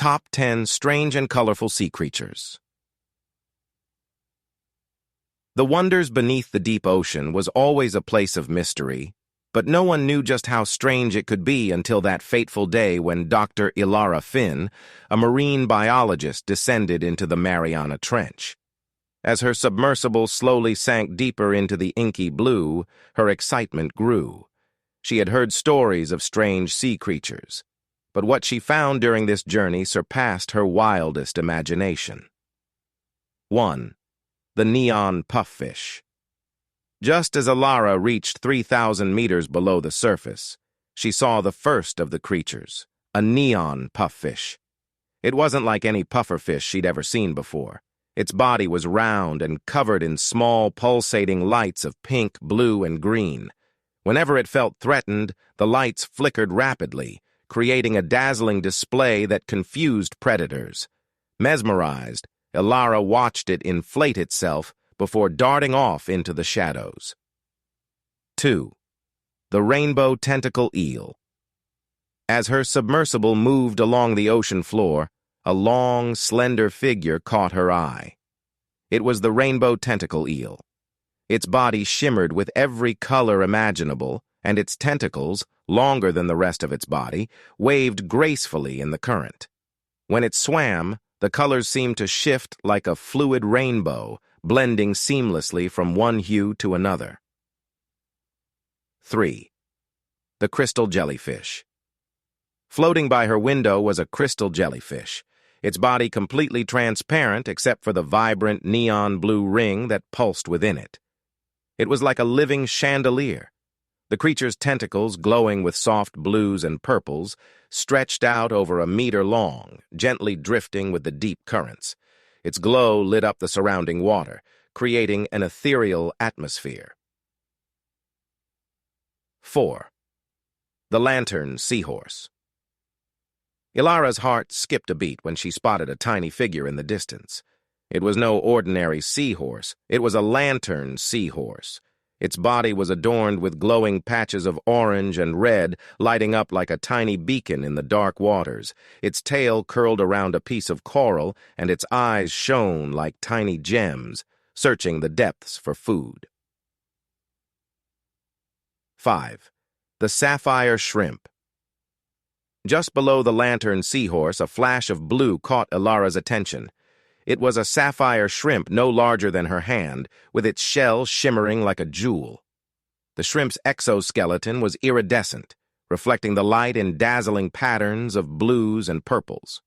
Top 10 Strange and Colorful Sea Creatures. The wonders beneath the deep ocean was always a place of mystery, but no one knew just how strange it could be until that fateful day when Dr. Ilara Finn, a marine biologist, descended into the Mariana Trench. As her submersible slowly sank deeper into the inky blue, her excitement grew. She had heard stories of strange sea creatures, but what she found during this journey surpassed her wildest imagination. 1. The neon pufffish. Just as Ilara reached 3,000 meters below the surface, she saw the first of the creatures, a neon pufffish. It wasn't like any pufferfish she'd ever seen before. Its body was round and covered in small, pulsating lights of pink, blue, and green. Whenever it felt threatened, the lights flickered rapidly, creating a dazzling display that confused predators. Mesmerized, Ilara watched it inflate itself before darting off into the shadows. 2. The rainbow tentacle eel. As her submersible moved along the ocean floor, a long, slender figure caught her eye. It was the rainbow tentacle eel. Its body shimmered with every color imaginable, and its tentacles, longer than the rest of its body, waved gracefully in the current. When it swam, the colors seemed to shift like a fluid rainbow, blending seamlessly from one hue to another. 3. The crystal jellyfish. Floating by her window was a crystal jellyfish, its body completely transparent except for the vibrant neon blue ring that pulsed within it. It was like a living chandelier. The creature's tentacles, glowing with soft blues and purples, stretched out over a meter long, gently drifting with the deep currents. Its glow lit up the surrounding water, creating an ethereal atmosphere. 4. The lantern seahorse. Ilara's heart skipped a beat when she spotted a tiny figure in the distance. It was no ordinary seahorse. It was a lantern seahorse. Its body was adorned with glowing patches of orange and red, lighting up like a tiny beacon in the dark waters. Its tail curled around a piece of coral, and its eyes shone like tiny gems, searching the depths for food. 5. The sapphire shrimp. Just below the lantern seahorse, a flash of blue caught Ilara's attention. It was a sapphire shrimp no larger than her hand, with its shell shimmering like a jewel. The shrimp's exoskeleton was iridescent, reflecting the light in dazzling patterns of blues and purples.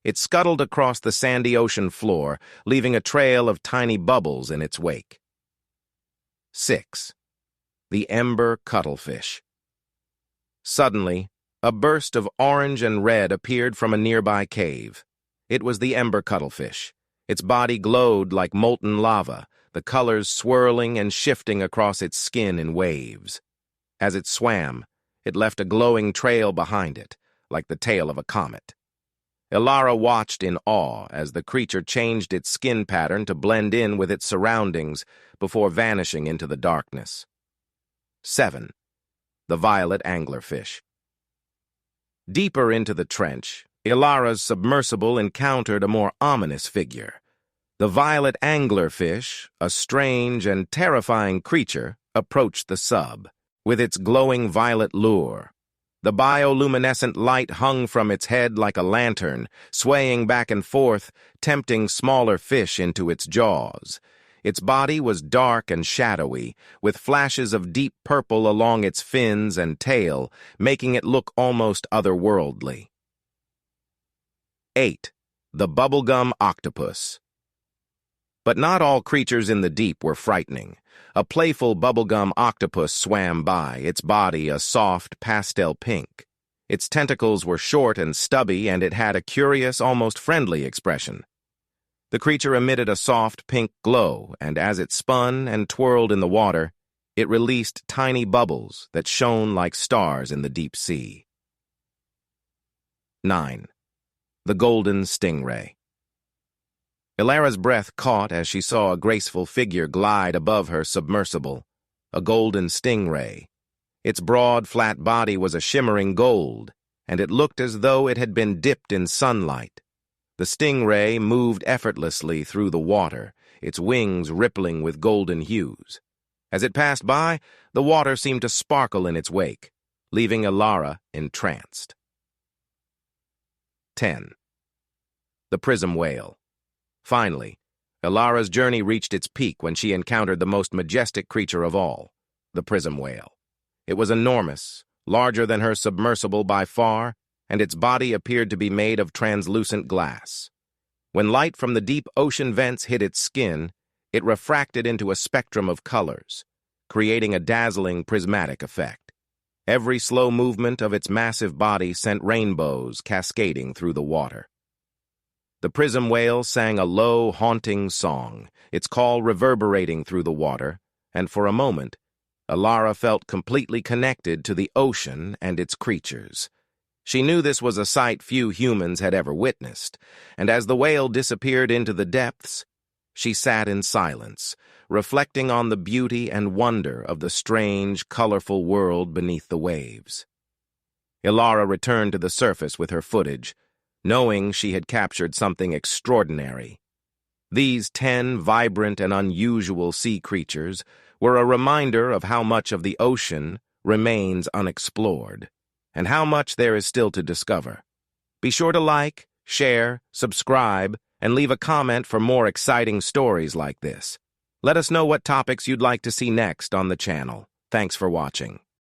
It scuttled across the sandy ocean floor, leaving a trail of tiny bubbles in its wake. 6. The ember cuttlefish. Suddenly, a burst of orange and red appeared from a nearby cave. It was the ember cuttlefish. Its body glowed like molten lava, the colors swirling and shifting across its skin in waves. As it swam, it left a glowing trail behind it, like the tail of a comet. Ilara watched in awe as the creature changed its skin pattern to blend in with its surroundings before vanishing into the darkness. 7. The violet anglerfish. Deeper into the trench, Ilara's submersible encountered a more ominous figure. The violet anglerfish, a strange and terrifying creature, approached the sub. With its glowing violet lure, the bioluminescent light hung from its head like a lantern, swaying back and forth, tempting smaller fish into its jaws. Its body was dark and shadowy, with flashes of deep purple along its fins and tail, making it look almost otherworldly. 8. The bubblegum octopus. But not all creatures in the deep were frightening. A playful bubblegum octopus swam by, its body a soft pastel pink. Its tentacles were short and stubby, and it had a curious, almost friendly expression. The creature emitted a soft pink glow, and as it spun and twirled in the water, it released tiny bubbles that shone like stars in the deep sea. 9. The golden stingray. Ilara's breath caught as she saw a graceful figure glide above her submersible, a golden stingray. Its broad, flat body was a shimmering gold, and it looked as though it had been dipped in sunlight. The stingray moved effortlessly through the water, its wings rippling with golden hues. As it passed by, the water seemed to sparkle in its wake, leaving Elara entranced. 10. The prism whale. Finally, Elara's journey reached its peak when she encountered the most majestic creature of all, the prism whale. It was enormous, larger than her submersible by far, and its body appeared to be made of translucent glass. When light from the deep ocean vents hit its skin, it refracted into a spectrum of colors, creating a dazzling prismatic effect. Every slow movement of its massive body sent rainbows cascading through the water. The prism whale sang a low, haunting song, its call reverberating through the water, and for a moment, Elara felt completely connected to the ocean and its creatures. She knew this was a sight few humans had ever witnessed, and as the whale disappeared into the depths, she sat in silence, reflecting on the beauty and wonder of the strange, colorful world beneath the waves. Elara returned to the surface with her footage, knowing she had captured something extraordinary. These 10 vibrant and unusual sea creatures were a reminder of how much of the ocean remains unexplored, and how much there is still to discover. Be sure to like, share, subscribe, and leave a comment for more exciting stories like this. Let us know what topics you'd like to see next on the channel. Thanks for watching.